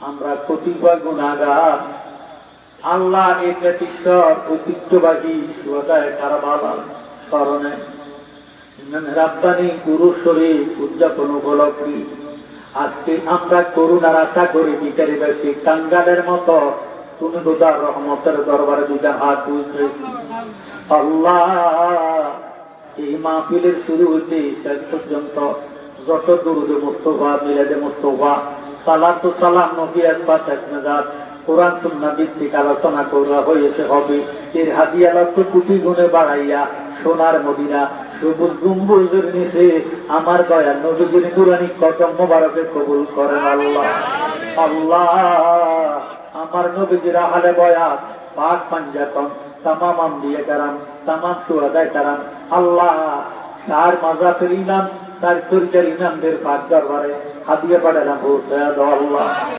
আমরা কতিপয় গুনাহগার। আল্লাহ এই জাতির ঐতিহ্যবাহী সুহাদায়ে কারবালার স্মরণে রাব্বানি গুরু শরীফ উদযাপন উপলক্ষে আজকে আমরা করুণার আশা করি ভিখারি বেশি কাঙ্গালের মতো তুমি খোদার রহমতের দরবারে দুইটা হাত তুলতেছি। আল্লাহ, এই মাহফিলের শুরু হইতে শেষ পর্যন্ত যত দুরুদে মুস্তফা, মিলাদে মুস্তফা, সালাতু সালাম নবী আসবাত আসনাদাত কোরআন সুন্নাহ ভিত্তিক আলোচনা করা হয়েছে হবে, এর হাদিয়া লক্ষ কোটি গুণে বাড়াইয়া সোনার মদিনা সবুজ গম্বুজের নিচে আমার দয়াল নবীজির নুরানি কদম মোবারকে কবুল করেন আল্লাহ। আল্লাহ, আমার নবীজির আহলে বয়াত পাক পাঞ্জাতন তামাম আম্বিয়া কারাম তামাম শুহাদায়ে কারাম আল্লাহ চার মাযহাবের ইমাম চার তরিকার ইমামদের পাক দরবারে হাদিয়া পাঠালাম পৌঁছায়া দাও আল্লাহ।